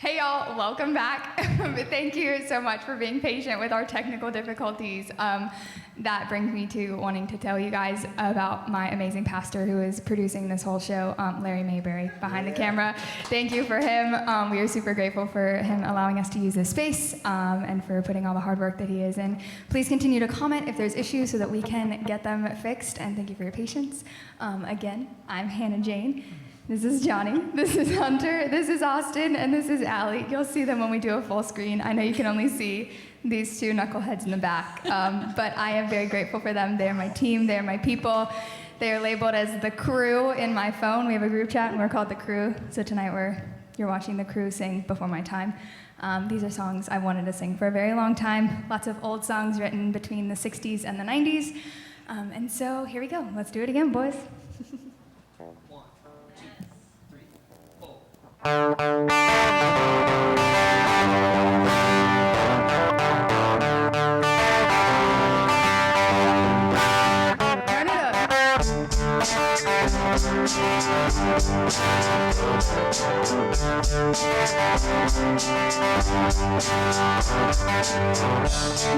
Hey y'all, welcome back. Thank you so much for being patient with our technical difficulties. That brings me to wanting to tell you guys about my amazing pastor who is producing this whole show, Larry Mayberry, behind the camera. Thank you for him. We are super grateful for him allowing us to use this space and for putting all the hard work that he is in. Please continue to comment if there's issues so that we can get them fixed, and thank you for your patience. Again, I'm Hannah Jane. This is Johnny, this is Hunter, this is Austin, and this is Allie. You'll see them when we do a full screen. I know you can only see these two knuckleheads in the back, but I am very grateful for them. They're my team, they're my people. They are labeled as the crew in my phone. We have a group chat and we're called the crew. So tonight you're watching the crew sing Before My Time. These are songs I wanted to sing for a very long time. Lots of old songs written between the 60s and the 90s. And so here we go. Let's do it again, boys. Turn it up.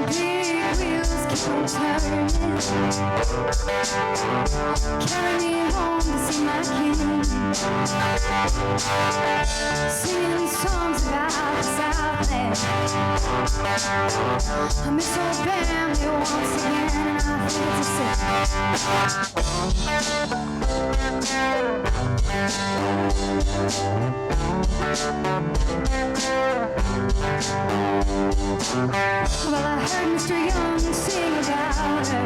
Big wheels keep on turning, carry me home to see my king, singing songs about the Southland. I miss old family once again, and I feel to say well, I heard Mr. Young sing about her.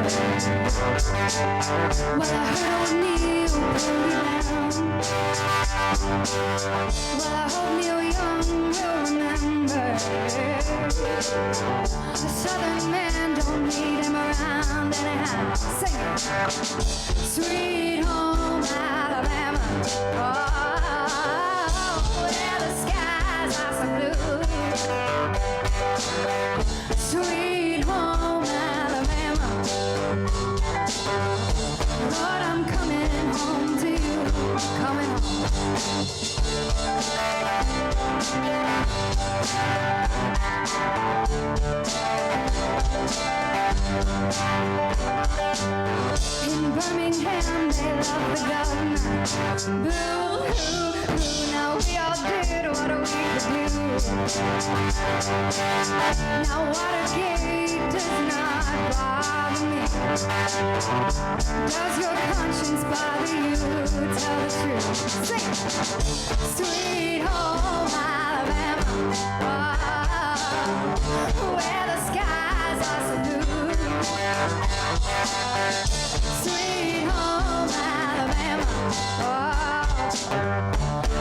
Well, I heard old Neil pull you down. Well, I hope Neil Young will remember the Southern man don't need him around anyhow. Sing it. Sweet home Alabama. Oh, where the skies are so blue. Sweet home Alabama. Lord, I'm coming home to you. Coming home. In Birmingham, they love the governor. Boo-hoo-hoo, now we all did what we could do. Now Watergate does not bother me. Does your conscience bother you? Tell the truth. Sing it. Sweet home Alabama. Oh, where the skies are so blue. Sweet home Alabama. Oh,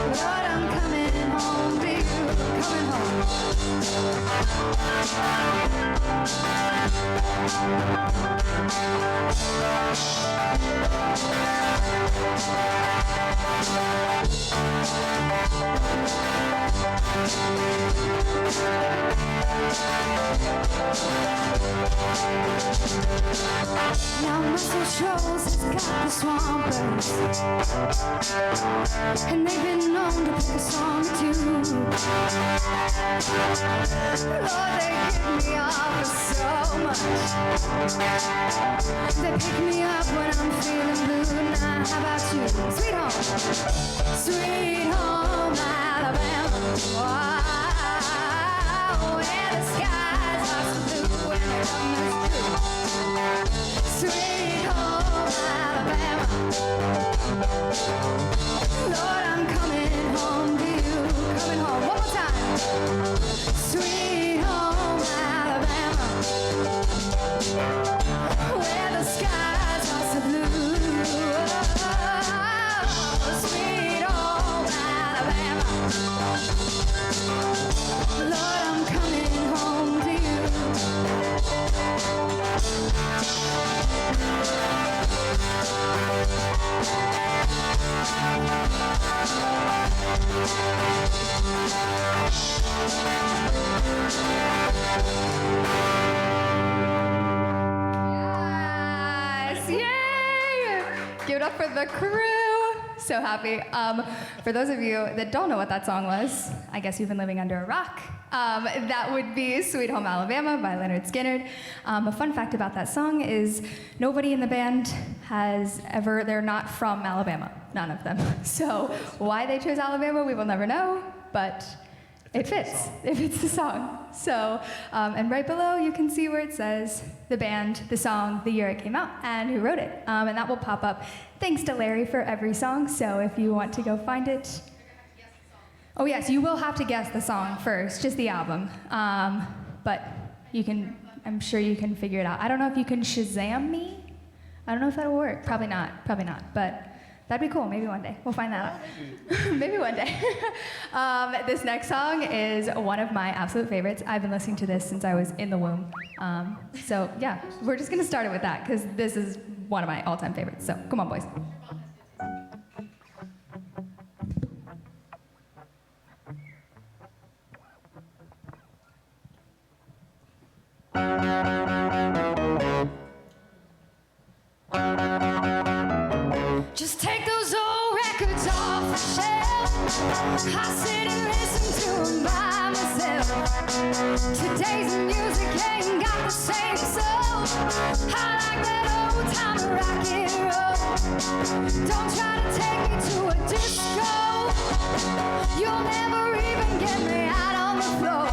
Lord, I'm coming home to you. Coming home. Now Muscle Shoals has got the swampers, and they've been known to pick a song or two. Lord, they give me off so much. They pick me up when I'm feeling blue. Now how about you? Sweet home. Sweet home Alabama. Wow, where the skies are so blue and the government's true. Sweet home Alabama. Lord, I'm coming home to you. Coming home. One more time. Sweet home Alabama. Where the skies are so blue. Oh, sweet home Alabama. Lord, I'm coming home to you. Yes, yay! Give it up for the crew. So happy. For those of you that don't know what that song was, I guess you've been living under a rock. That would be Sweet Home Alabama by Leonard Skinner. A fun fact about that song is nobody in the band they're not from Alabama, none of them. So why they chose Alabama, we will never know, but it fits. It fits the song. So, and right below you can see where it says the band, the song, the year it came out, and who wrote it. And that will pop up. Thanks to Larry for every song. So if you want to go find it. Oh yes, you will have to guess the song first, just the album. But I'm sure you can figure it out. I don't know if you can Shazam me. I don't know if that'll work. Probably not, but that'd be cool. Maybe one day. We'll find that out. Maybe one day. This next song is one of my absolute favorites. I've been listening to this since I was in the womb. So yeah, we're just gonna start it with that because this is one of my all-time favorites. So come on, boys. Just take those old records off the shelf. I sit and listen to them by myself. Today's music ain't got the same soul. I like that old time rock and roll. Don't try to take me to a disco. You'll never even get me out on the floor.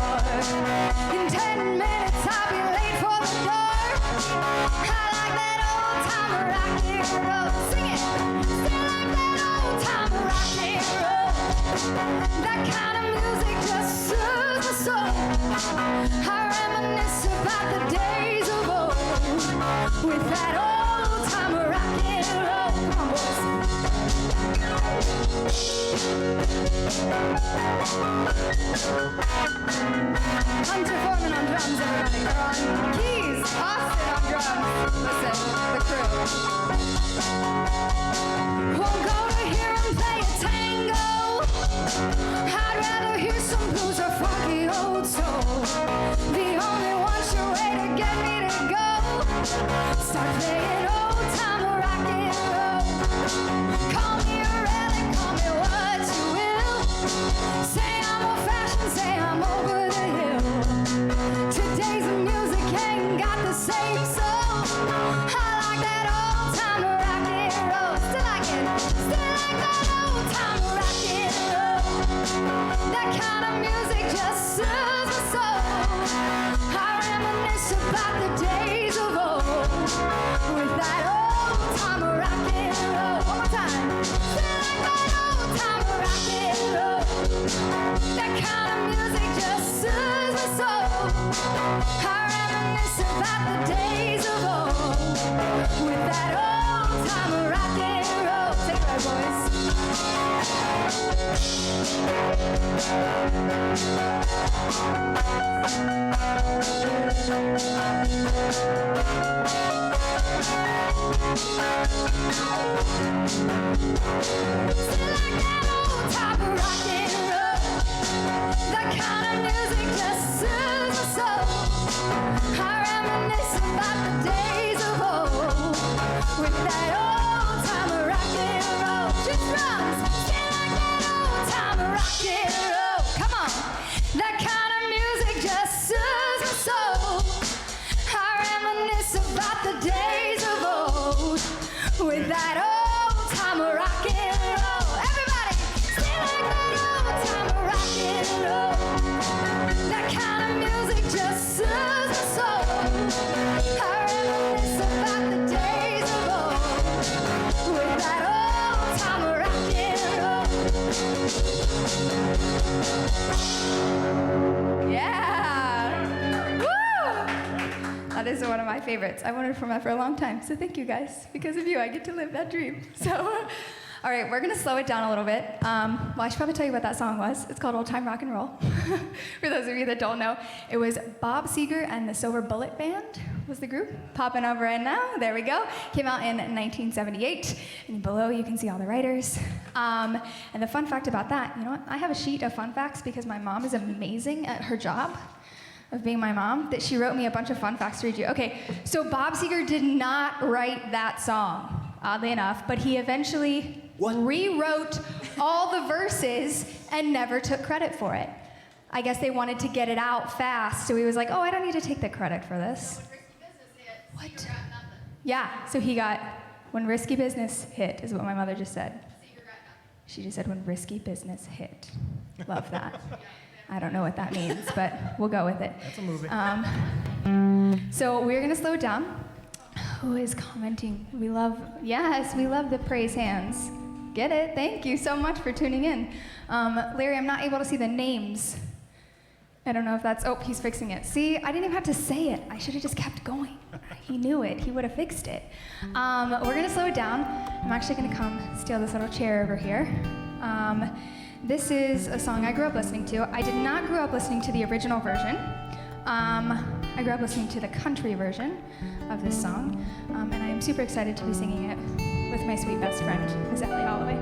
In 10 minutes I'll be late for the door. I like that old time rock and roll. Sing it. Still like that old time rock and roll. That kind of music just soothes my soul. I reminisce about the days of old with that old time rock and roll. Come on, boys. Hunter Foreman on drums, everybody. They're on keys. Austin on drums. Listen, the crew. Won't go to hear him play a tango. I'd rather hear some blues or funky old soul. The only one sure way to get me to go. Start playing old time rock and roll. Call me a relic, call me what you will. Say I'm old fashioned, say I'm over the hill. Today's music ain't got the same soul. I like that old time rock and roll. Still like it, still like that old time rock and roll. That kind of music just soothes my soul. I reminisce about the days of old with that old time rock and roll. One more time. Still like that old time rock and roll. That kind of music just soothes my soul. I reminisce about the days of old with that old time rock and roll. Take it right, boys. Still like that old time rock and roll. That kind of music just soothes my soul. I reminisce about the days of old with that old time rock and roll. Just drums, still like that old time rock and roll. Come on, that kind of music just soothes my soul. I reminisce about the days of old with that old time rock and roll. Everybody, still like that old time rock and roll. That kind of music just soothes my soul. I reminisce about the days of old with that old time rock and roll. Yeah. Woo! That is one of my favorites. I wanted from that for a long time. So thank you guys. Because of you, I get to live that dream. So. All right, we're gonna slow it down a little bit. Well, I should probably tell you what that song was. It's called Old Time Rock and Roll. For those of you that don't know, it was Bob Seger and the Silver Bullet Band was the group. Popping over in now, there we go. Came out in 1978. And below you can see all the writers. And the fun fact about that, you know what? I have a sheet of fun facts because my mom is amazing at her job of being my mom, that she wrote me a bunch of fun facts to read you. Okay, so Bob Seger did not write that song, oddly enough, but he eventually rewrote all the verses and never took credit for it. I guess they wanted to get it out fast, so he was like, oh, I don't need to take the credit for this. What? Yeah, so he got, when Risky Business hit, is what my mother just said. She just said, when Risky Business hit. Love that. I don't know what that means, but we'll go with it. That's a movie. So we're going to slow down. Who is commenting? We love the praise hands. Get it? Thank you so much for tuning in. Larry, I'm not able to see the names. I don't know if that's, oh, he's fixing it. See, I didn't even have to say it. I should have just kept going. He knew it. He would have fixed it. We're going to slow it down. I'm actually going to come steal this little chair over here. This is a song I grew up listening to. I did not grow up listening to the original version. I grew up listening to the country version of this song, and I am super excited to be singing it with my sweet best friend, Miss Ellie Holloway.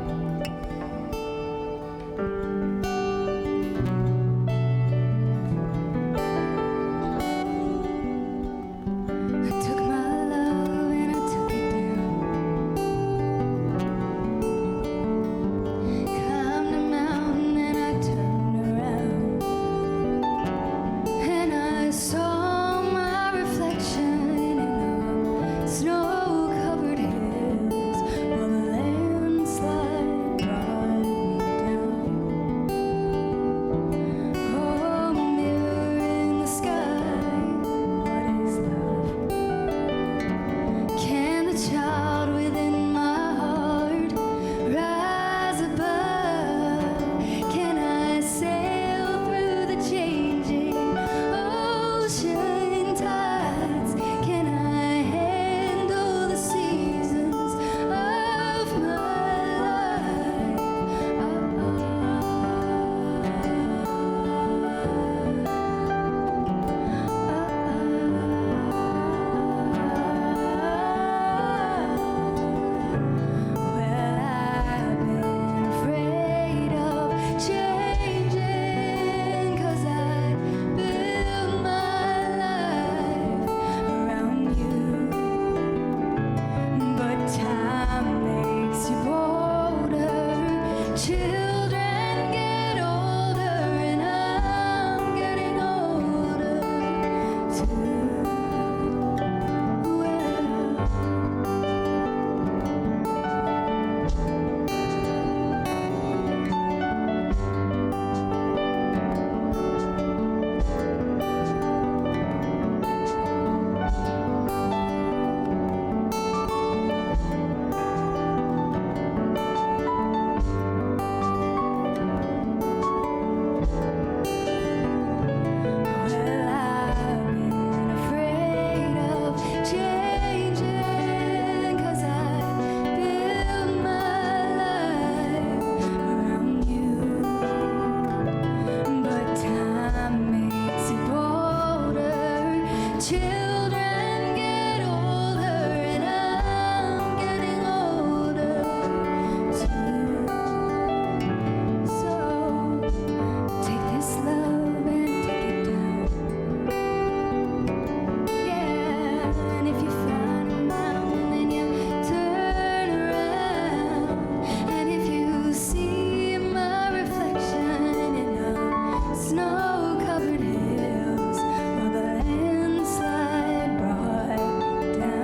Snow-covered hills, while the landslide brought me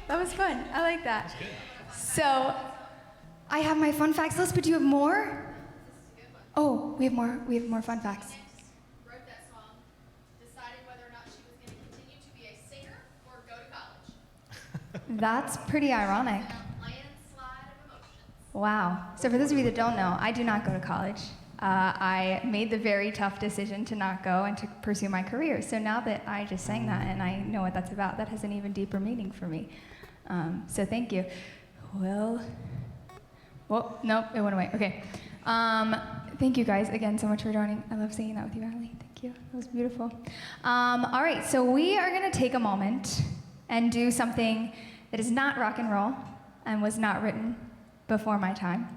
That was fun. I like that. So, I have my fun facts list, but do you have more? Oh, we have more. We have more fun facts. Wrote that song, deciding whether or not she was going to continue to be a singer or go to college. That's pretty ironic. Landslide of emotions. Wow. So for those of you that don't know, I do not go to college. I made the very tough decision to not go and to pursue my career. So now that I just sang that and I know what that's about, that has an even deeper meaning for me. So thank you. Well, no, it went away. Okay. Thank you guys again so much for joining. I love singing that with you, Riley. Thank you. That was beautiful. All right, so we are going to take a moment and do something that is not rock and roll and was not written before my time.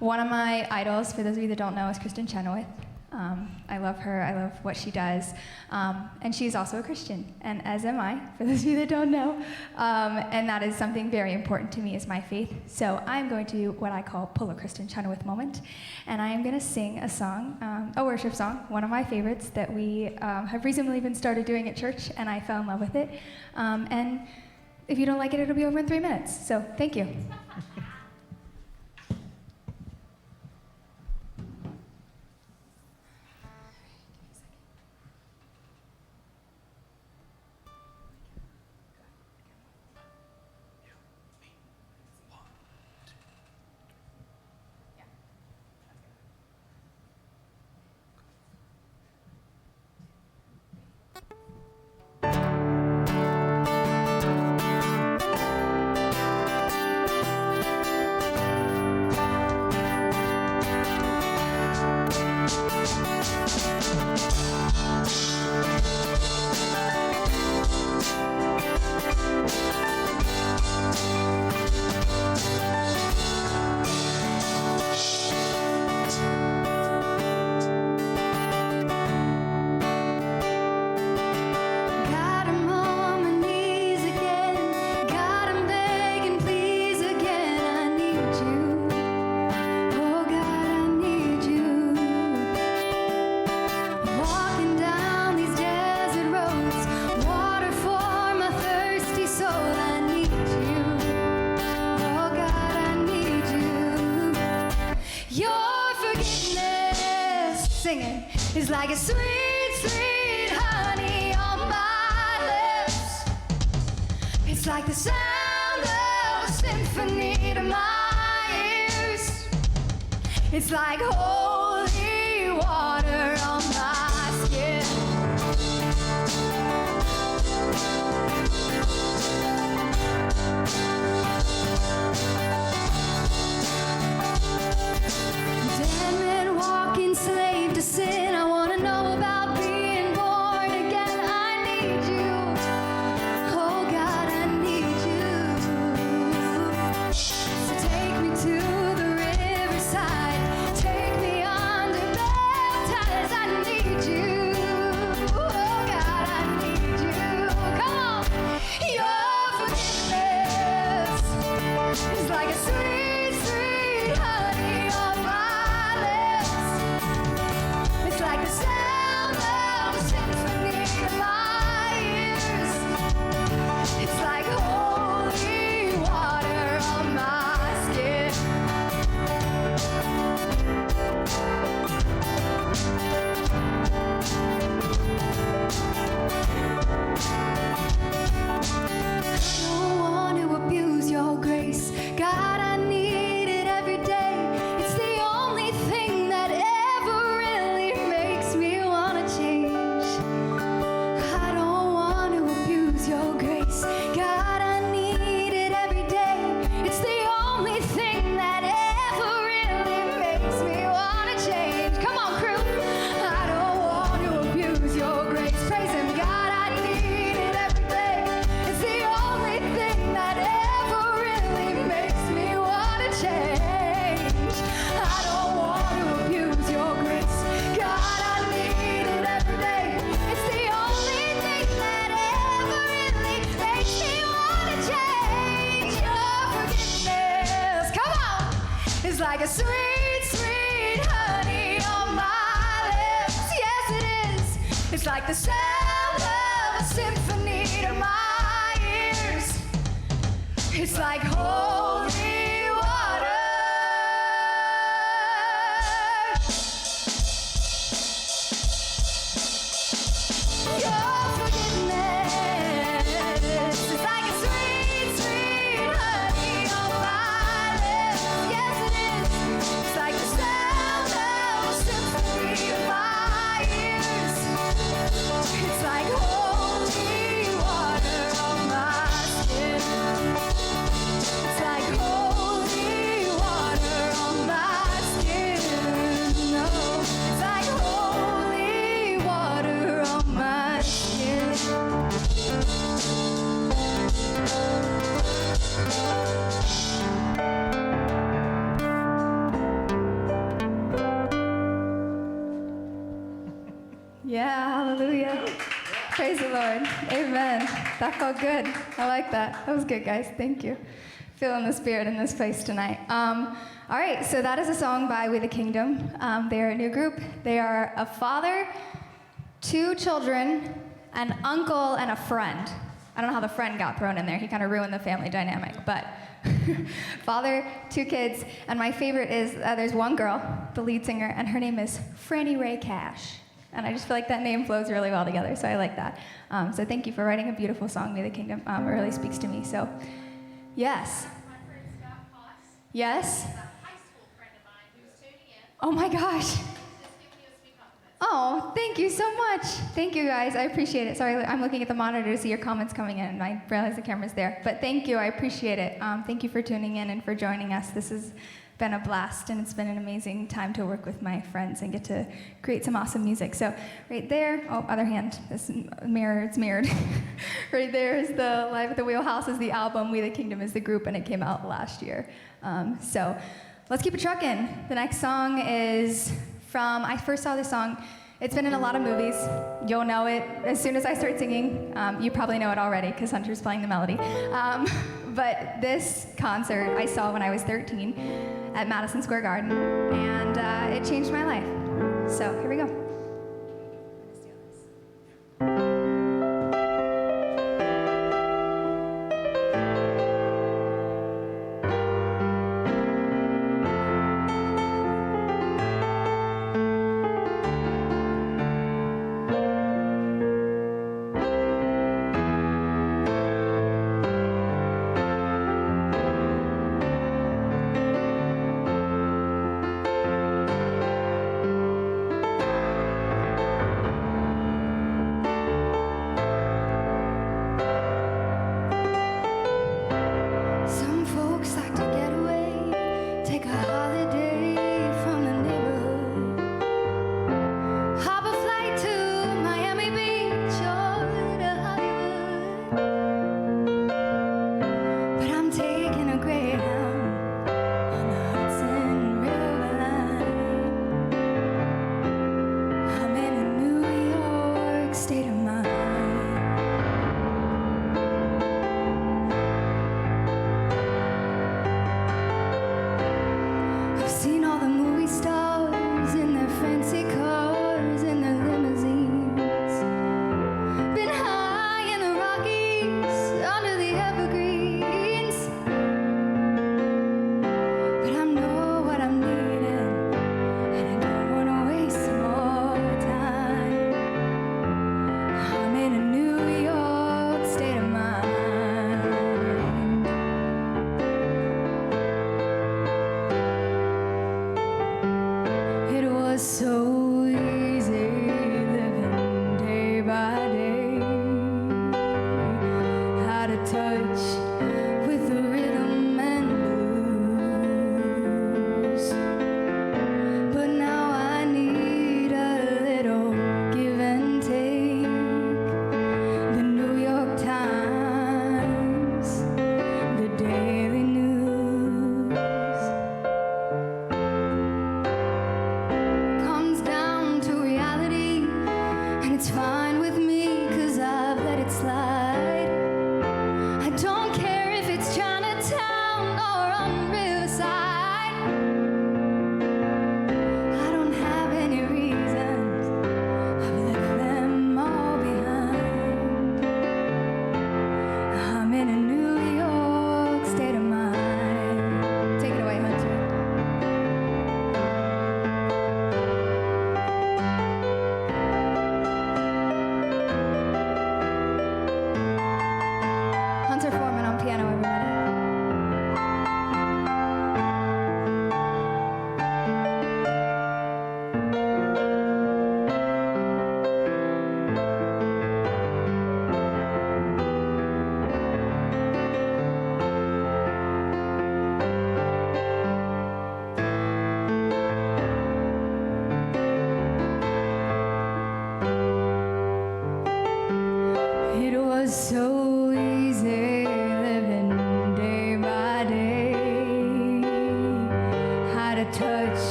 One of my idols, for those of you that don't know, is Kristen Chenoweth. I love her. I love what she does. And she's also a Christian, and as am I, for those of you that don't know. And that is something very important to me, is my faith. So I'm going to do what I call pull a Kristen Chenoweth moment. And I am going to sing a song, a worship song, one of my favorites that we have recently been started doing at church, and I fell in love with it. And if you don't like it, it'll be over in 3 minutes. So thank you. It's like a sweet, sweet honey on my lips. It's like the sound of a symphony to my ears. It's like holy water on my skin. Dead men walking, slave to sin. I wanna know about being born again. I need you. Oh God, I need you. So take me to the riverside. Take me under baptized. I need you. Oh God, I need you. Come on. Your forgiveness is like a sweet, sweet honey on my lips. It's like the sound of a symphony in my ears. It's like holy water on my skin. I don't want to abuse your grace. God, I need it every day. It's the only thing that ever really makes me want to change. I don't want to abuse your grace. God, I need it every day. It's the only thing that ever really makes me want to change. Come on, crew. I don't want to abuse your grace. Praise Him. God, I need it every day. It's the only thing that ever really makes me want to change. I don't want to abuse your grace. God, I need it every day. It's the only thing that ever really makes me want to change. Your forgiveness, come on, it's like a sweet, sweet honey on my lips. Yes, it is. It's like the sound of a symphony to my ears. It's like holy water. Your forgiveness is like a sweet, sweet honey on my lips. Yes, it is. It's like the sound That felt good. I like that. That was good, guys. Thank you. Feeling the spirit in this place tonight. All right, so that is a song by We the Kingdom. They are a new group. They are a father, 2 children, an uncle, and a friend. I don't know how the friend got thrown in there. He kind of ruined the family dynamic, but father, 2 kids, and my favorite is there's one girl, the lead singer, and her name is Franny Ray Cash. And I just feel like that name flows really well together, so I like that. So thank you for writing a beautiful song, We the Kingdom. It really speaks to me, so yes. My friend Scott Potts Yes? is a high school friend of mine who's tuning in. Oh my gosh. Just giving you a sweet compliment. Oh, thank you so much. Thank you, guys. I appreciate it. Sorry, I'm looking at the monitor to see your comments coming in, and I realize the camera's there. But thank you. I appreciate it. Thank you for tuning in and for joining us. This has been a blast, and it's been an amazing time to work with my friends and get to create some awesome music. So right there, oh, other hand, this mirror, it's mirrored. Right there is the Live at the Wheelhouse is the album, We the Kingdom is the group, and it came out last year. So let's keep it trucking. The next song is from, I first saw this song, it's been in a lot of movies. You'll know it as soon as I start singing. You probably know it already because Hunter's playing the melody. But this concert I saw when I was 13 at Madison Square Garden, and it changed my life. So here we go.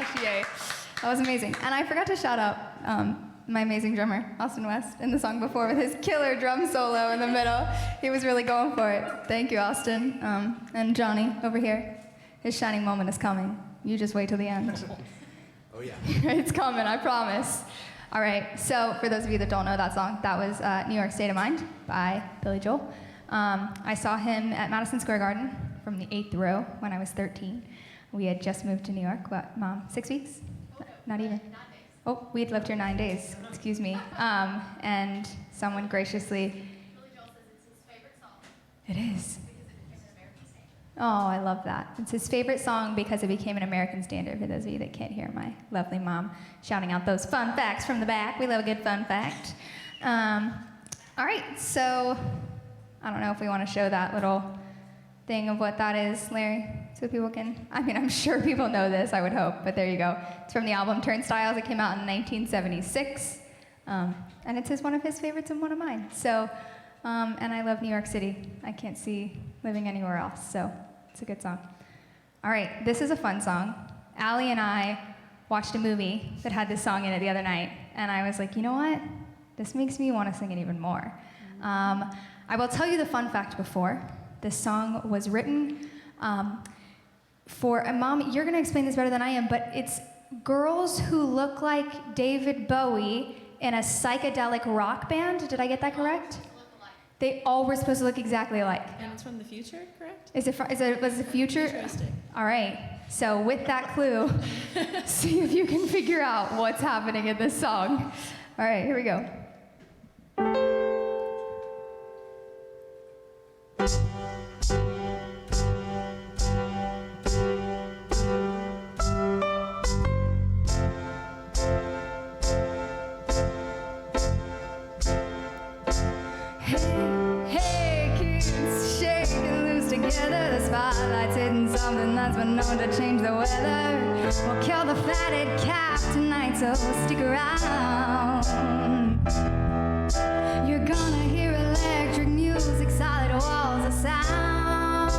gosh, yay. That was amazing. And I forgot to shout out my amazing drummer, Austin West, in the song before with his killer drum solo in the middle. He was really going for it. Thank you, Austin. And Johnny over here. His shining moment is coming. You just wait till the end. Oh, yeah. It's coming, I promise. All right, so for those of you that don't know that song, that was New York State of Mind by Billy Joel. I saw him at Madison Square Garden from the 8th row when I was 13. We had just moved to New York, what, Mom, 6 weeks? Not even. 9 days. Oh, we had lived here 9 days, excuse me. And someone graciously, Billy Joel says it's his favorite song it is. because it became an American standard. Oh, I love that. It's his favorite song because it became an American standard. For those of you that can't hear my lovely mom shouting out those fun facts from the back. We love a good fun fact. All right, so I don't know if we want to show that little thing of what that is, Larry, so people can, I mean, I'm sure people know this, I would hope, but there you go. It's from the album Turnstiles. It came out in 1976, and it's one of his favorites and one of mine. So, and I love New York City. I can't see living anywhere else, so it's a good song. All right, this is a fun song. Allie and I watched a movie that had this song in it the other night, and I was like, you know what? This makes me want to sing it even more. I will tell you the fun fact before. This song was written for, and Mom, you're going to explain this better than I am, but it's girls who look like David Bowie in a psychedelic rock band. Did I get that correct? Look alike. They all were supposed to look exactly alike. And it's from the future, correct? Was it future? Futuristic. All right. So with that clue, see if you can figure out what's happening in this song. All right, here we go. Hey, kids, shake and loose together. The spotlight's hitting something that's been known to change the weather. We'll kill the fatted calf tonight, so stick around. You're gonna hear electric music, solid walls of sound.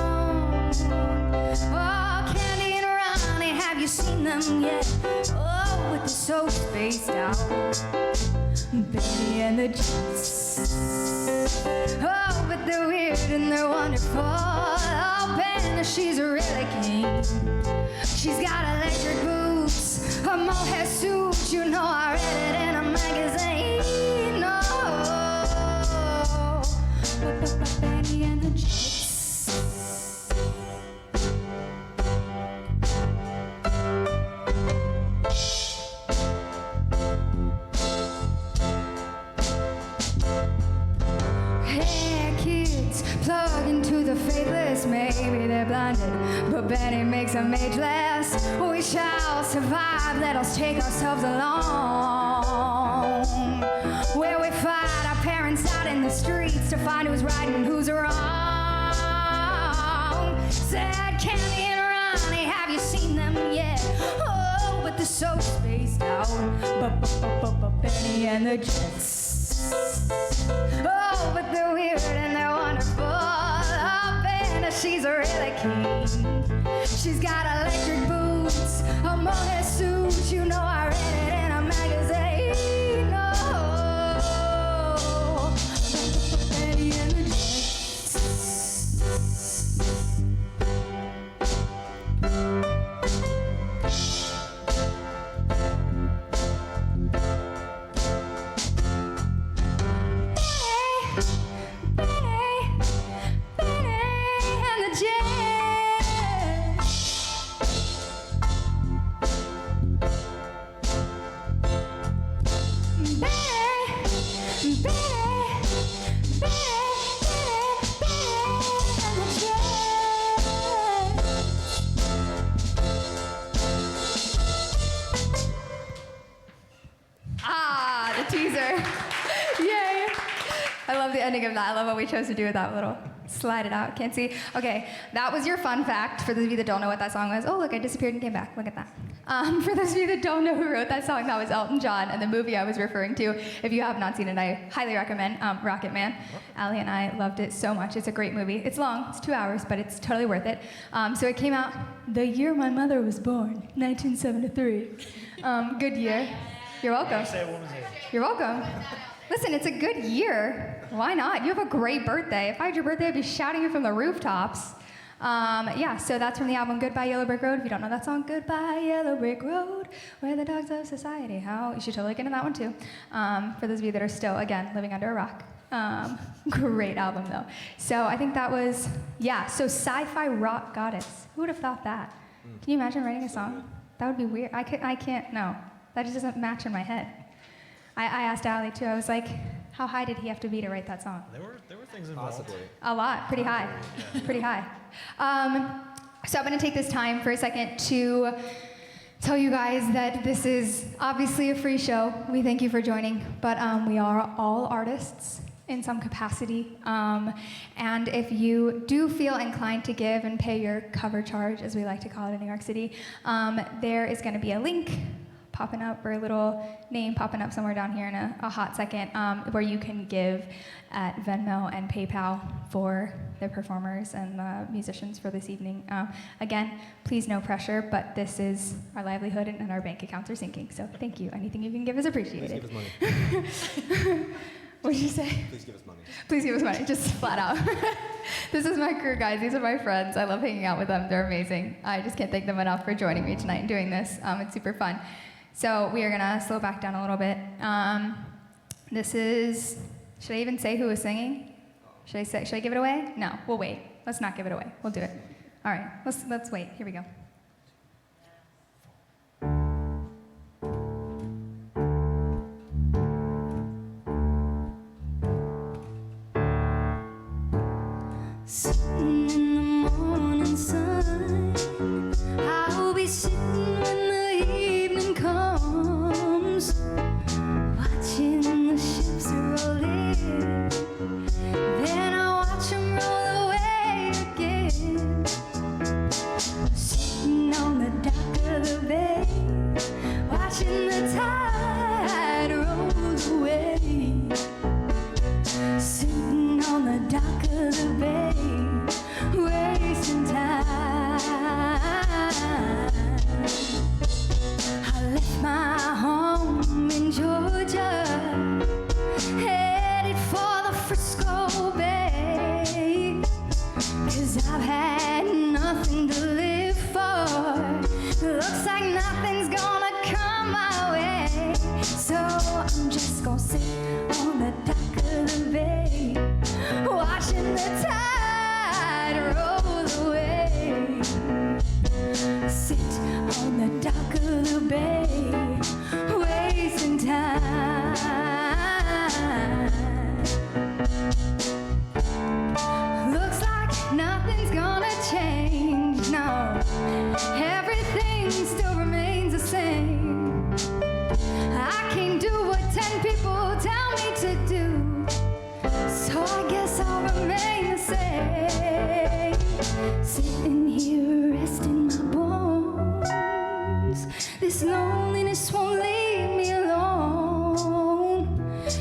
Oh, Candy and Ronnie, have you seen them yet? Oh, but they're so spaced out. Betty and the Jets. Oh, but they're weird and they're wonderful. Oh, Ben, she's really keen. She's got electric boots, a mohair suit. You know I read it in a magazine. Oh, Betty and the Jets. Plug into the faithless, maybe they're blinded, but Benny makes them ageless. We shall survive, let us take ourselves along, where we fight our parents out in the streets to find who's right and who's wrong. Said Candy and Ronnie, have you seen them yet? Oh, but they're so spaced out. Benny and the Jets. Oh, but they're weird and they're wonderful. Oh, Ben, she's really keen. She's got electric boots, a mohair suit. You know I read it in a magazine. Oh, Betty and the ending of that. I love what we chose to do with that little slide it out. Can't see. Okay, that was your fun fact. For those of you that don't know what that song was, oh look, I disappeared and came back. Look at that. For those of you that don't know who wrote that song, that was Elton John, and the movie I was referring to, if you have not seen it, I highly recommend Rocket Man. Allie and I loved it so much. It's a great movie. It's long, it's 2 hours, but it's totally worth it. So it came out the year my mother was born, 1973. Good year. You're welcome. Say a woman's age. You're welcome. Listen, it's a good year. Why not? You have a great birthday. If I had your birthday, I'd be shouting it from the rooftops. Yeah, so that's from the album Goodbye Yellow Brick Road. If you don't know that song, Goodbye Yellow Brick Road, where the dogs of society. How you should totally get into that one too. For those of you that are still, again, living under a rock. Great album though. So I think that was, yeah, so sci-fi rock goddess. Who would have thought that? Can you imagine writing a song? That would be weird. I can't, no. That just doesn't match in my head. I asked Allie too, I was like, how high did he have to be to write that song? There were things involved. Possibly. A lot, pretty high, pretty high. So I'm gonna take this time for a second to tell you guys that this is obviously a free show. We thank you for joining, but we are all artists in some capacity. And if you do feel inclined to give and pay your cover charge, as we like to call it in New York City, there is gonna be a link popping up, or a little name popping up somewhere down here in a hot second, where you can give at Venmo and PayPal for the performers and the musicians for this evening. Again, please no pressure, but this is our livelihood and our bank accounts are sinking, so thank you. Anything you can give is Please appreciated. give us money. What did you say? Please give us money. Please give us money, just flat out. This is my crew, guys. These are my friends. I love hanging out with them. They're amazing. I just can't thank them enough for joining me tonight and doing this. It's super fun. So we are gonna slow back down a little bit. This is, should I even say who was singing? Should I give it away? No, we'll wait. Let's not give it away. We'll do it. All right, let's wait. Here we go. Sitting in the morning sun, I'll be sitting when the evening comes, watching the ships roll in. Then I watch 'em roll away again. Sitting on the dock of the bay, watching the tide roll away. Sitting on the dock of the bay, wasting time. I left my home in Georgia, headed for the Frisco Bay, 'cause I've had nothing to live for. Looks like nothing's gonna come my way, so I'm just gonna sit on the dock of the bay, watching the tide roll away. Sit on the dock of the bay, wasting time. Looks like nothing's gonna change, no. Everything still remains the same. I can't do what 10 people tell me to do, so I guess I'll remain the same. Sitting here resting my bones, this loneliness won't leave me alone.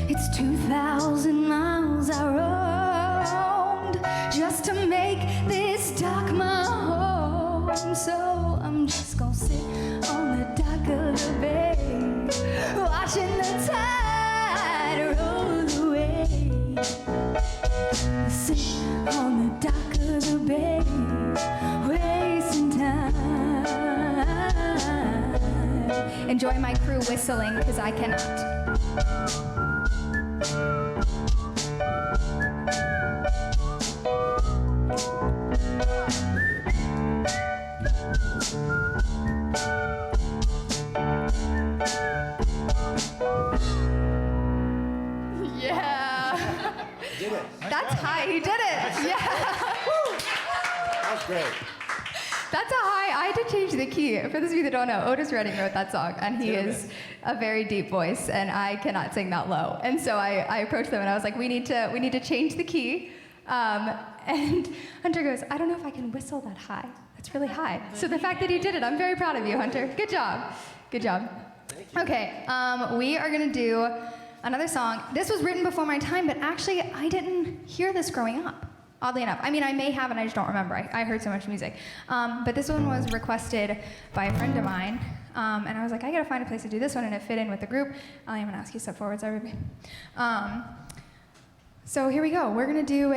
It's 2,000 miles I roamed just to make this dock my home. So I'm just gonna sit on the dock of the bay, watching the tide roll away. Sit on the dock of the bay, wasting time. Enjoy my crew whistling, because I cannot. Yeah. Did it. That's high. He did it. Yeah. That was great. That's a high. I had to change the key. For those of you that don't know, Otis Redding wrote that song, and he is a very deep voice, and I cannot sing that low. And so I approached them, and I was like, we need to change the key. And Hunter goes, I don't know if I can whistle that high. That's It's really high. So the fact that you did it, I'm very proud of you, Hunter. Good job. Good job. Okay, we are gonna do another song. This was written before my time, but actually I didn't hear this growing up, oddly enough. I mean, I may have and I just don't remember. I heard so much music. But this one was requested by a friend of mine, and I was like, I gotta find a place to do this one, and it fit in with the group. I'm gonna ask you to step forward, sorry, baby. So here we go. We're gonna do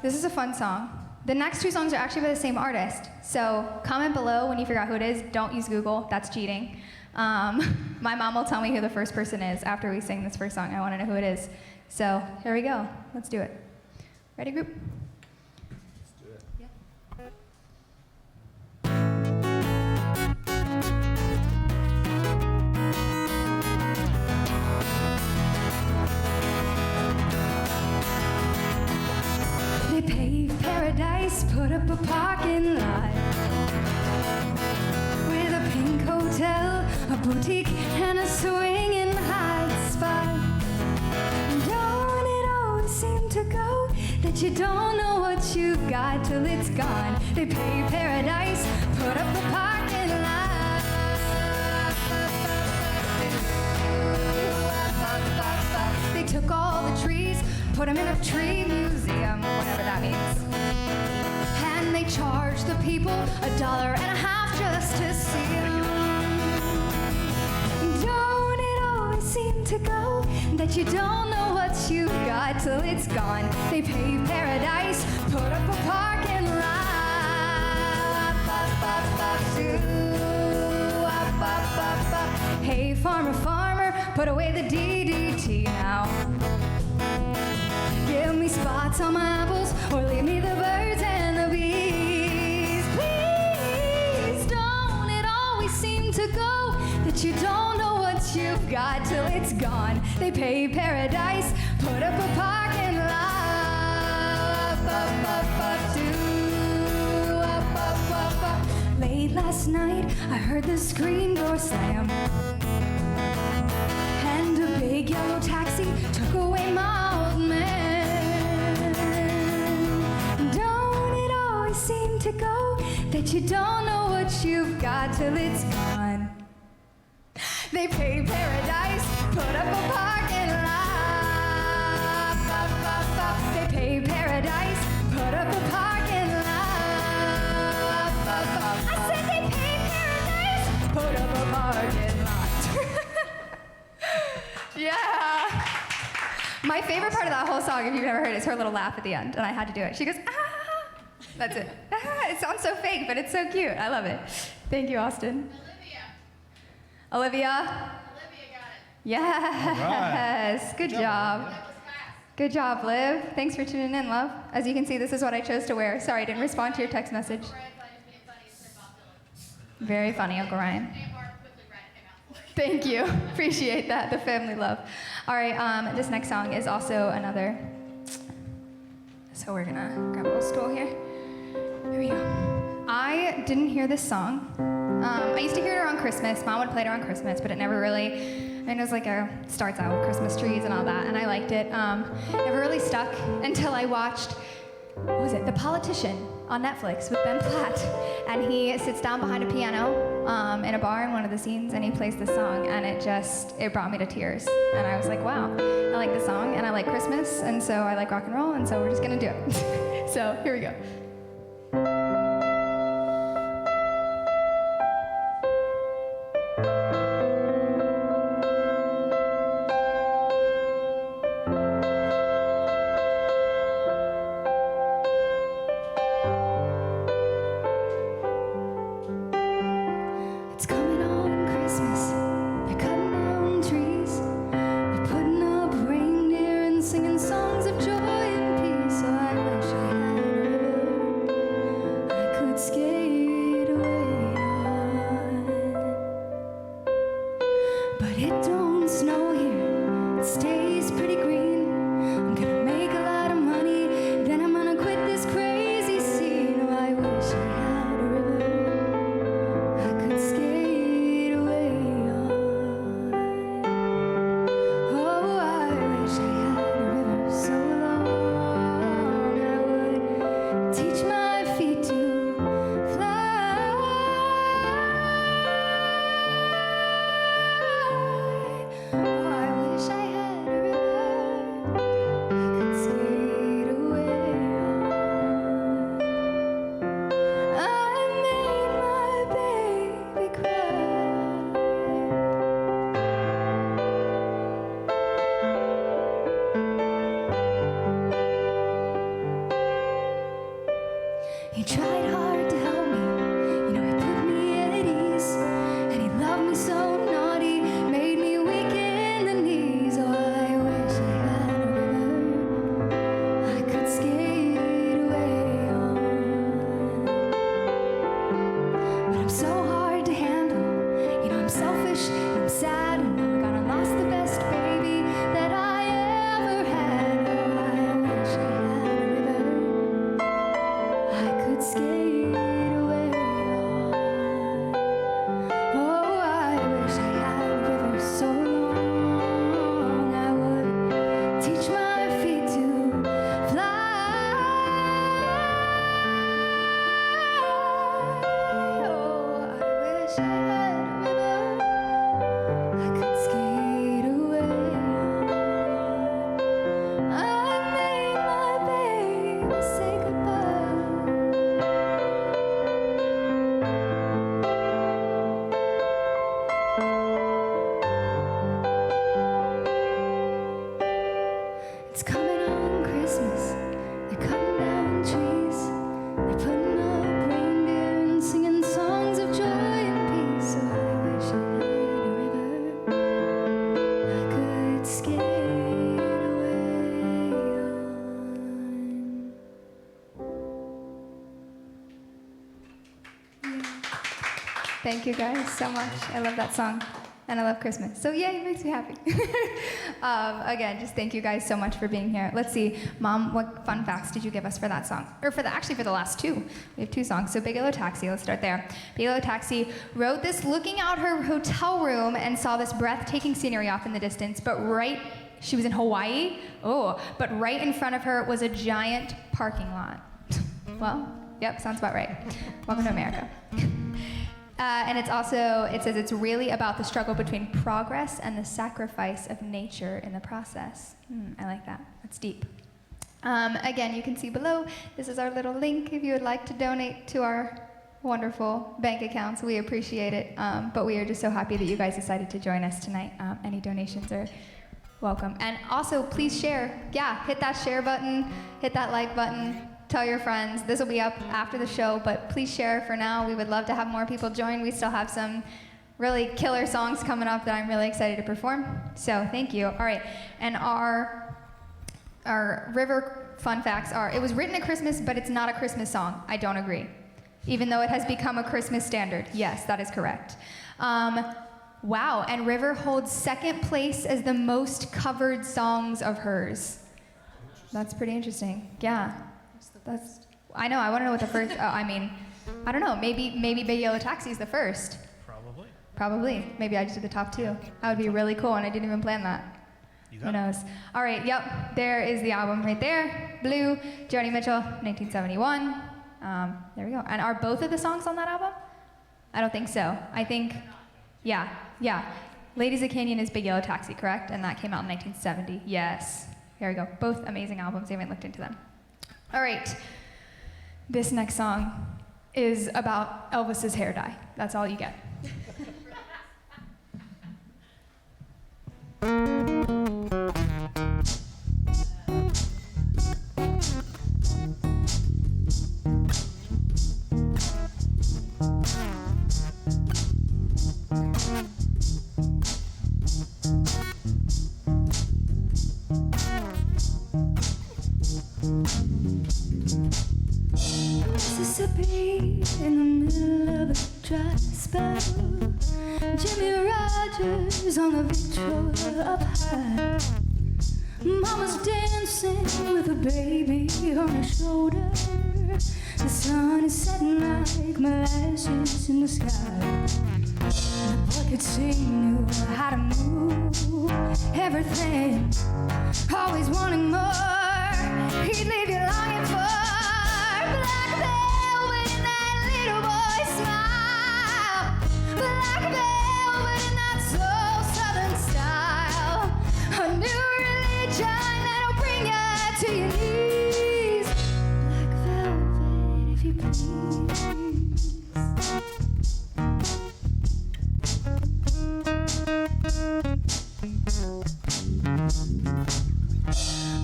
this is a fun song. The next two songs are actually by the same artist. So comment below when you figure out who it is. Don't use Google, that's cheating. My mom will tell me who the first person is after we sing this first song. I wanna know who it is. So here we go, let's do it. Ready, group? Let's do it. They paved paradise, put up a parking lot with a pink hotel, a boutique, and a swinging hot spot. Don't it always seem to go that you don't know what you've got till it's gone? They paved paradise, put up a parking lot. They took all the trees, put them in a tree museum, whatever that means. And they charged the people $1.50 just to see them. Don't it always seem to go that you don't know what you've got till it's gone? They paved paradise, put up a parking lot. Hey, farmer, farmer, put away the DDT now. Give me spots on my apples, or leave me the birds and the bees. Please, don't it always seem to go that you don't know what you've got till it's gone? They paved paradise, put up a parking lot. Late last night, I heard the screen door slam, and a big yellow taxi took away my old man. Don't it always seem to go that you don't know what you've got till it's gone? They paved paradise, put up a parking lot. They paved paradise, put up a parking lot. I said they paved paradise, put up a parking lot. Yeah. My favorite part of that whole song, if you've never heard it, is her little laugh at the end, and I had to do it. She goes, ah! That's it. Ah, it sounds so fake, but it's so cute. I love it. Thank you, Austin. Olivia. Olivia? Olivia got it. Yes. Good job. That was fast. Good job, Liv. Thanks for tuning in, love. As you can see, this is what I chose to wear. Sorry, I didn't respond to your text message. Ryan thought he was being funny and said Bob Dylan. Very funny, Uncle Ryan. And Barb quickly read it came out for it. Thank you. Appreciate that. The family love. All right, this next song is also another. So we're gonna grab a little stool here. Here we go. I didn't hear this song. I used to hear it around Christmas. Mom would play it around Christmas, but it never really. And it was like starts out with Christmas trees and all that, and I liked it. Never really stuck until I watched. What was it? The Politician on Netflix with Ben Platt, and he sits down behind a piano in a bar in one of the scenes, and he plays this song, and it brought me to tears. And I was like, wow, I like this song, and I like Christmas, and so I like rock and roll, and so we're just gonna do it. So here we go. It's coming on Christmas. They're cutting down trees. They're putting up reindeer and singing songs of joy and peace. So I wish I had a river Thank you guys so much. I love that song. And I love Christmas. So yay, it makes me happy. Again, just thank you guys so much for being here. Let's see, Mom, what fun facts did you give us for that song? Or for the last two. We have two songs. So Big Yellow Taxi, let's start there. Big Yellow Taxi wrote this looking out her hotel room and saw this breathtaking scenery off in the distance, she was in Hawaii, but right in front of her was a giant parking lot. Well, yep, sounds about right. Welcome to America. And it says it's really about the struggle between progress and the sacrifice of nature in the process. I like that. That's deep. Again, you can see below, this is our little link if you would like to donate to our wonderful bank accounts. We appreciate it. But we are just so happy that you guys decided to join us tonight. Any donations are welcome. And also, please share. Yeah, hit that share button, hit that like button. Tell your friends. This will be up after the show, but please share for now. We would love to have more people join. We still have some really killer songs coming up that I'm really excited to perform. So thank you. All right, and our River fun facts are, it was written at Christmas, but it's not a Christmas song. I don't agree. Even though it has become a Christmas standard. Yes, that is correct. Wow, and River holds second place as the most covered songs of hers. That's pretty interesting. Yeah. I know, I want to know what the first, I don't know, maybe Big Yellow Taxi is the first. Probably. Maybe I just did the top two. That would be really cool, and I didn't even plan that. Who knows? All right, yep, there is the album right there. Blue, Joni Mitchell, 1971. There we go. And are both of the songs on that album? I don't think so. I think, yeah. Ladies of Canyon is Big Yellow Taxi, correct? And that came out in 1970. Yes. Here we go. Both amazing albums. I haven't looked into them. All right, this next song is about Elvis's hair dye. That's all you get. Mississippi in the middle of a dry spell. Jimmy Rogers on the Victrola up high. Mama's dancing with a baby on her shoulder. The sun is setting like molasses in the sky. The boy could sing, knew how to move everything, always wanting more. He'd leave you longing for black velvet in that little boy's smile, black velvet in that soul southern style, a new religion that'll bring you to your knees, black velvet if you please.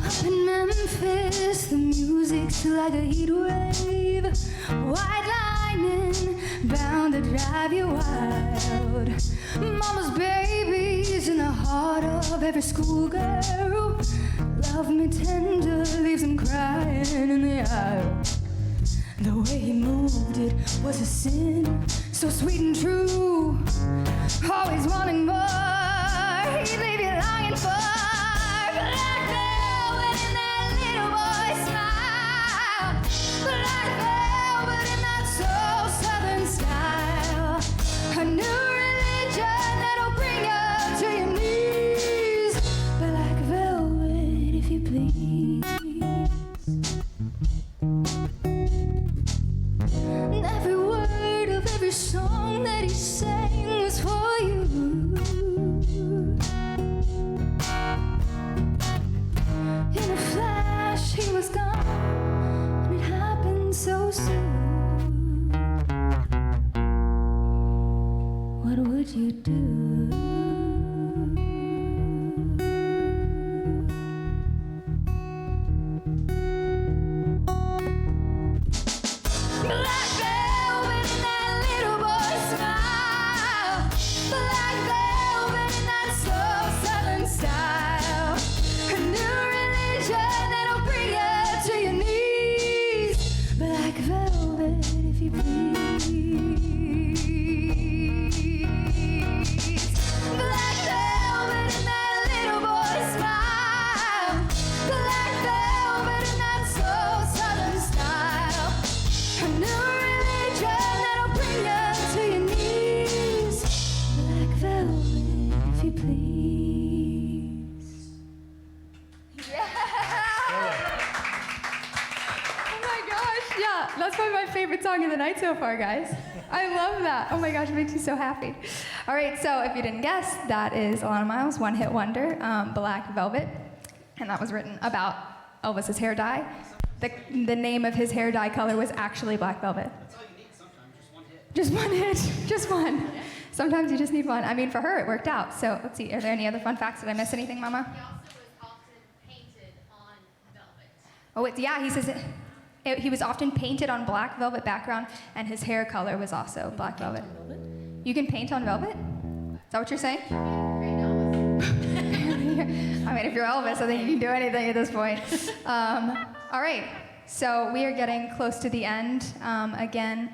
Up in Memphis, the music's like a heat wave, white lightning bound to drive you wild. Mama's baby's in the heart of every schoolgirl. Love me tender, leaves him crying in the aisle. The way he moved it was a sin, so sweet and true, always wanting more. He'd leave you longing for black velvet in that little boy's smile, black velvet in that soul southern style, a new religion that'll bring you to your knees, black velvet if you please. And every word of every song that he sang was for you. In a flash, he was gone, and it happened so soon. What would you do? That's probably my favorite song of the night so far, guys. I love that. Oh my gosh, it makes me so happy. All right, so if you didn't guess, that is Alana Miles' one-hit wonder, Black Velvet. And that was written about Elvis's hair dye. The name of his hair dye color was actually Black Velvet. That's all you need sometimes, just one hit. Just one hit, just one. Sometimes you just need one. I mean, for her, it worked out. So let's see, are there any other fun facts? Did I miss anything, Mama? He also was often painted on velvet. Oh, he says he was often painted on black velvet background, and his hair color was also black velvet. You can paint on velvet? Is that what you're saying? I mean, if you're Elvis, I think you can do anything at this point. All right, so we are getting close to the end. Again,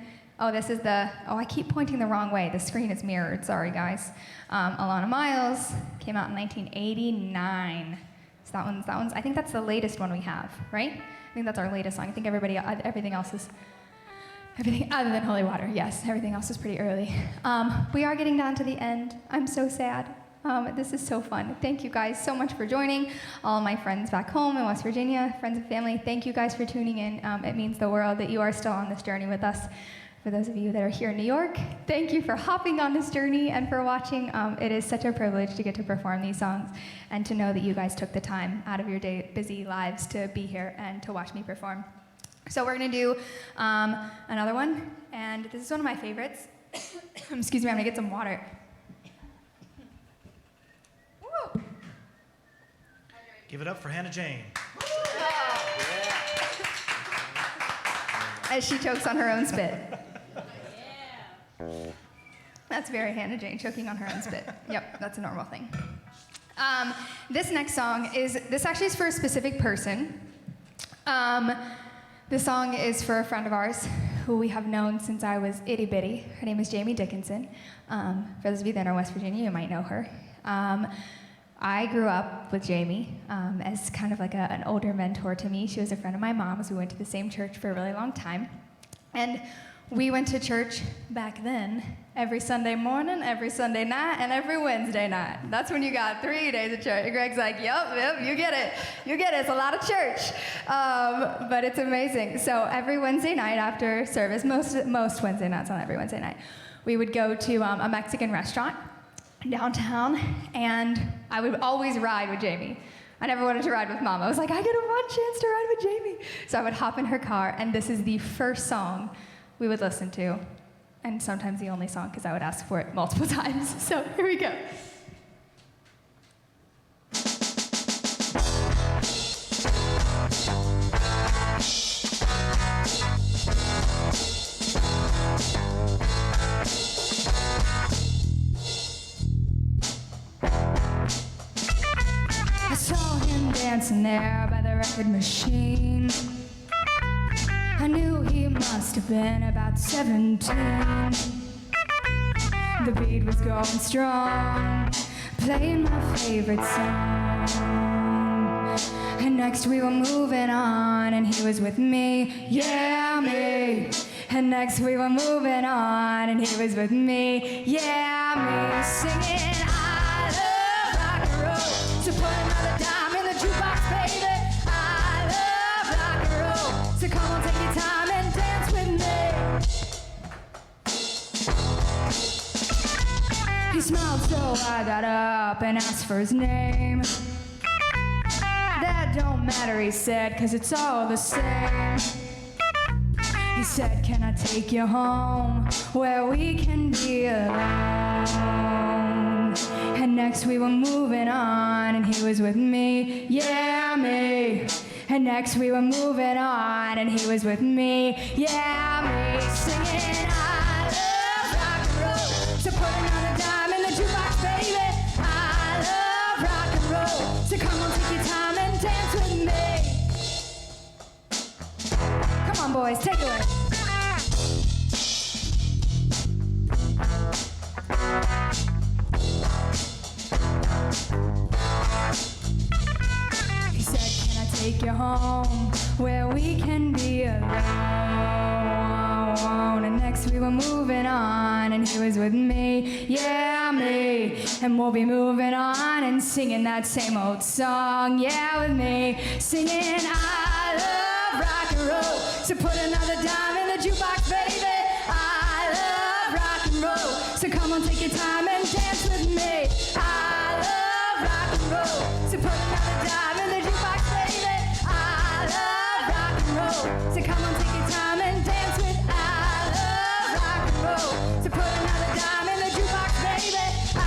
this is I keep pointing the wrong way. The screen is mirrored, sorry guys. Alana Miles came out in 1989. So that one's, I think that's the latest one we have, right? I think that's our latest song. I think everything else is, everything other than Holy Water, yes, everything else is pretty early. We are getting down to the end. I'm so sad. This is so fun. Thank you guys so much for joining. All my friends back home in West Virginia, friends and family, thank you guys for tuning in. It means the world that you are still on this journey with us. For those of you that are here in New York, thank you for hopping on this journey and for watching. It is such a privilege to get to perform these songs and to know that you guys took the time out of your busy lives to be here and to watch me perform. So we're gonna do another one, and this is one of my favorites. Excuse me, I'm gonna get some water. Woo. Give it up for Hannah Jane. As she chokes on her own spit. That's very Hannah Jane, choking on her own spit. Yep, that's a normal thing. This next song actually is for a specific person. This song is for a friend of ours who we have known since I was itty bitty. Her name is Jamie Dickinson. For those of you that are in West Virginia, you might know her. I grew up with Jamie as kind of like an older mentor to me. She was a friend of my mom's. We went to the same church for a really long time. And we went to church back then every Sunday morning, every Sunday night, and every Wednesday night. That's when you got 3 days of church. And Greg's like, yep, you get it. You get it. It's a lot of church. But it's amazing. So every Wednesday night after service, most Wednesday nights, not every Wednesday night, we would go to a Mexican restaurant downtown, and I would always ride with Jamie. I never wanted to ride with Mom. I was like, I get one chance to ride with Jamie. So I would hop in her car, and this is the first song we would listen to, and sometimes the only song, because I would ask for it multiple times. So here we go. I saw him dancing there by the record machine. I knew he must have been about 17. The beat was going strong, playing my favorite song. And next we were moving on, and he was with me, yeah, me. And next we were moving on, and he was with me, yeah, me. Singing, I love rock and roll. So put another dime in the jukebox, baby. I love rock and roll. So come on, take your time and dance with me. He smiled, so I got up and asked for his name. That don't matter, he said, 'cause it's all the same. He said, can I take you home where we can be alone? And next we were moving on, and he was with me, yeah, me. And next we were moving on, and he was with me, yeah, me. Singing, I love rock and roll. So put another dime in the jukebox, baby. I love rock and roll. So come on, take your time and dance with me. Come on, boys, take it away. He said, can I take you home where we can be alone? And next we were moving on, and he was with me, yeah, me. And we'll be moving on and singing that same old song, yeah, with me. Singing, I love rock and and roll. So put another dime in the jukebox, baby. I love rock and roll. So come on, take your time and dance with me. I love rock and roll. So put another dime in the jukebox, baby. I love rock and roll. So come on, take your time and dance with. I love rock and roll. So put another dime in the jukebox, baby. I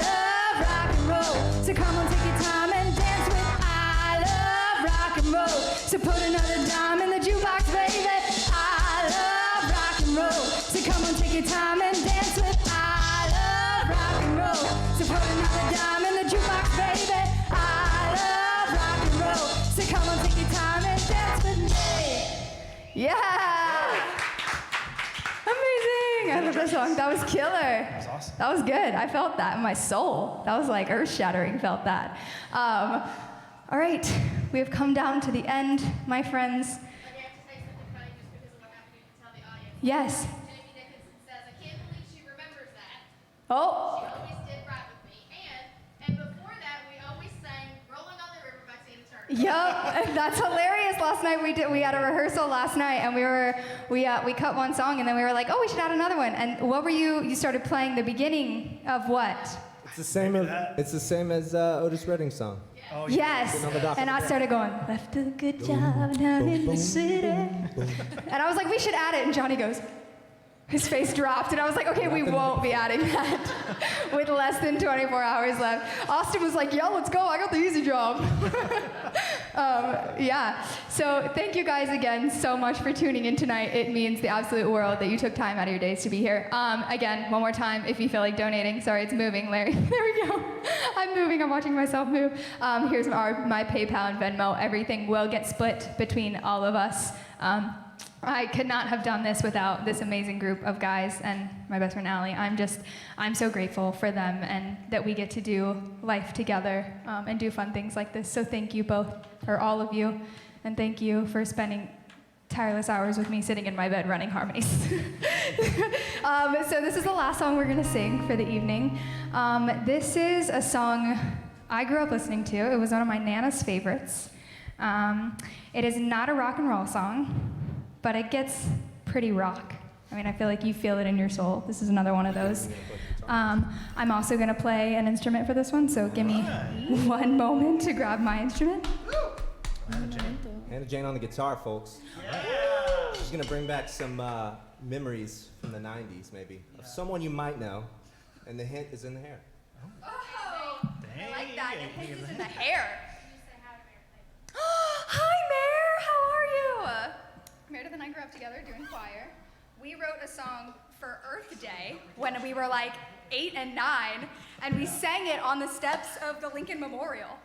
love rock and roll. So come on, take your time and dance with. I love rock and roll. So put another dime in the jukebox, baby. I love rock and roll. So come on, take your time and dance with. I love rock and roll. So put another dime in the jukebox, baby. I love rock and roll. So come on, take your time and dance with me. Yeah. Amazing. I love that song. That was killer. That was awesome. That was good. I felt that in my soul. That was like earth-shattering. Felt that. All right, we have come down to the end, my friends. But you have to say something funny just because of what happened. You can tell the audience. Yes. Jamie Dickinson says, I can't believe she remembers that. Oh, She always did rap with me. And before that, we always sang Rolling on the River by Tina Turner. yep. That's hilarious. Last night we had a rehearsal last night, and we cut one song, and then we were like, oh, we should add another one. And what were you started playing the beginning of what? It's the same as Otis Redding's song. Oh, yeah. Yes. Another document. And I started going, left a good job down in the city. And I was like, we should add it. And Johnny goes, his face dropped. And I was like, okay, we won't be adding that with less than 24 hours left. Austin was like, yeah, let's go. I got the easy job. Yeah. So thank you guys again so much for tuning in tonight. It means the absolute world that you took time out of your days to be here. Again, one more time, if you feel like donating. Sorry, it's moving, Larry. There we go. I'm moving. I'm watching myself move. Here's my PayPal and Venmo. Everything will get split between all of us. I could not have done this without this amazing group of guys and my best friend Allie. I'm so grateful for them and that we get to do life together and do fun things like this. So thank you both, or all of you, and thank you for spending tireless hours with me sitting in my bed running harmonies. So this is the last song we're gonna sing for the evening. This is a song I grew up listening to. It was one of my Nana's favorites. It is not a rock and roll song, but it gets pretty rock. I mean, I feel like you feel it in your soul. This is another one of those. I'm also gonna play an instrument for this one, so give me one moment to grab my instrument. Hannah Jane on the guitar, folks. She's gonna bring back some memories from the 90s, maybe, of someone you might know, and the hint is in the hair. Oh, Dang. I like that. The hint is in the hair. You say hi to Mary Playboy. Hi, Mare. How are you? Meredith and I grew up together doing choir. We wrote a song for Earth Day when we were like 8 and 9, and we sang it on the steps of the Lincoln Memorial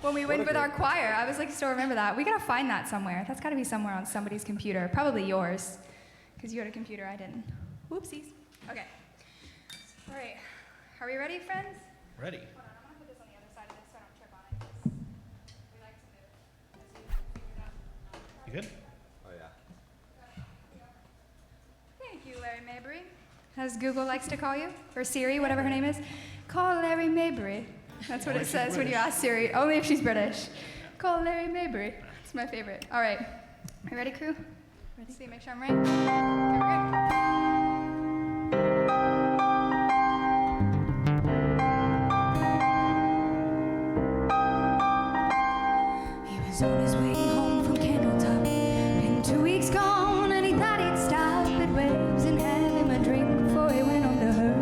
when we went with our choir. I was like, still remember that. We gotta find that somewhere. That's gotta be somewhere on somebody's computer, probably yours, because you had a computer, I didn't. Whoopsies. Okay. All right. Are we ready, friends? Ready. Hold on, I'm gonna put this on the other side of this so I don't trip on it. 'Cause we like to move. You good? Oh, yeah. Thank you, Larry Mabry. As Google likes to call you, or Siri, whatever her name is. Call Larry Mabry. That's what Only it if she's says when you British. ask Siri. Only if she's British. Call Larry Mabry. It's my favorite. All right. Are you ready, crew? Ready? See, make sure I'm right. Okay, we're good. He was on his way home from Candletop. Been 2 weeks gone, and he thought he'd stop at Waves and have him a drink before he went on to her.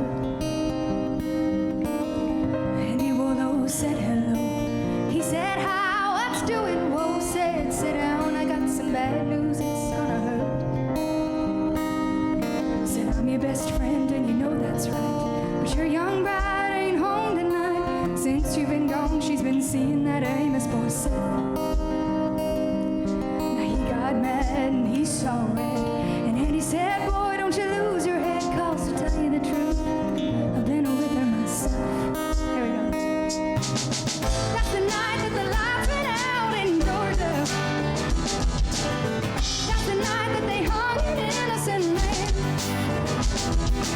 Andy Warlow said hello. He said, how, what's doing? Whoa, said, sit down, I got some bad news, it's gonna hurt. Said, I'm your best friend, and you know that's right. But your young bride ain't home tonight. Since you've been gone, she's been seeing that Amos boy said. Now he got mad and he saw red. And Andy said, boy, don't you lose your head, 'cause to tell you the truth, I've been with her myself. Here we go. That's the night that the lights went out in Georgia. That's the night that they hung an innocent man.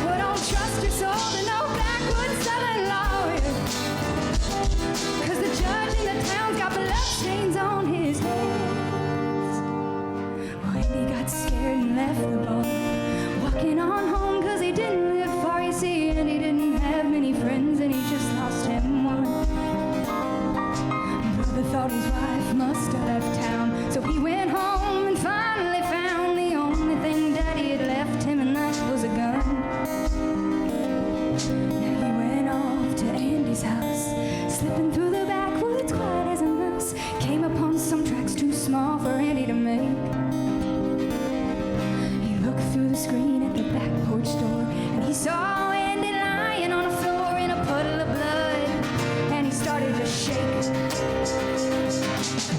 Well, don't trust your soul to no backwoods southern lawyer, 'cause the judge in the town's got bloodstains on his hands. me to make. He looked through the screen at the back porch door, and he saw Andy lying on the floor in a puddle of blood, and he started to shake.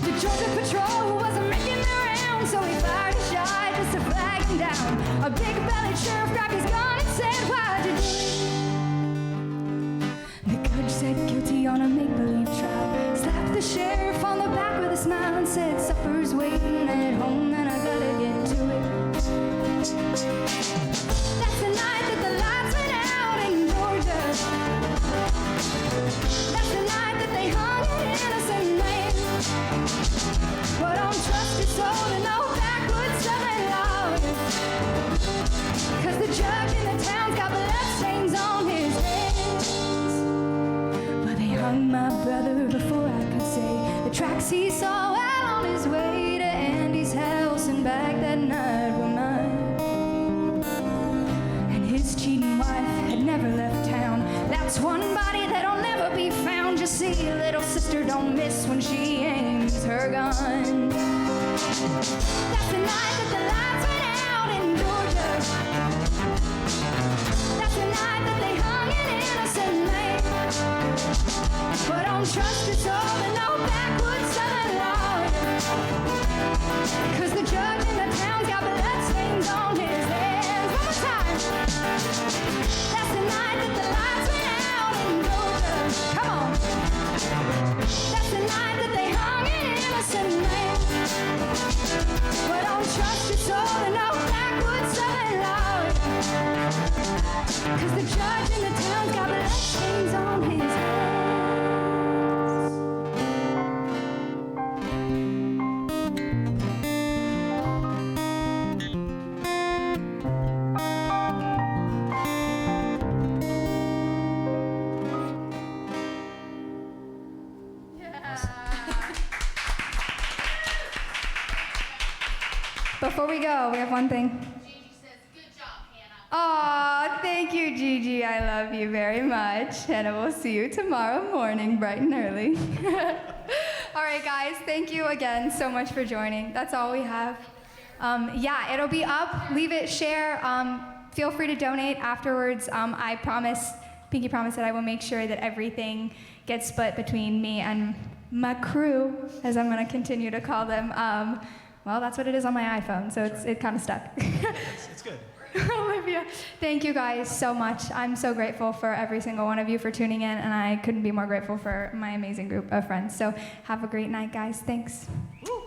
The Georgia Patrol wasn't making their rounds, so he fired a shot just to flag him down. A big-bellied sheriff grabbed his gun and said, "Why'd you do it?" The judge said guilty on a make-believe trial, slapped the sheriff on the back with a smile and said, "Supper's waiting at home and I gotta get to it." That's the night that the lights went out in Georgia. That's the night that they hung an innocent man. But don't trust your soul to no backwoods southern lawyer, 'cause the judge in the town's got bloodstains on his hands. But they hung my brother before I could say the tracks he saw while on his way to Andy's house and back that night were mine. And his cheating wife had never left town. That's one body that'll never be found. You see, little sister don't miss when she aims her gun. That's the night that the lights went out in Georgia. That's the night that they hung an innocent man. But don't trust your soul to no backwoods southern lawyer, 'cause the judge in the town's got bloodstains on his hands. One more time. That's the night that the lights went out in Georgia. Come on. That's the night that they hung an innocent man. But don't trust your soul to no backwoods southern lawyer, 'cause the judge in the town's got bloodstains on his hands. Before we go, we have one thing. Gigi says, "Good job, Hannah." Aw, thank you, Gigi. I love you very much. And I will see you tomorrow morning, bright and early. All right, guys, thank you again so much for joining. That's all we have. Yeah, it'll be up. Leave it, share. Feel free to donate afterwards. I promise, pinky promise, that I will make sure that everything gets split between me and my crew, as I'm going to continue to call them. Well, that's what it is on my iPhone, so it kind of stuck. It's good. Olivia, thank you guys so much. I'm so grateful for every single one of you for tuning in, and I couldn't be more grateful for my amazing group of friends. So have a great night, guys. Thanks. Woo.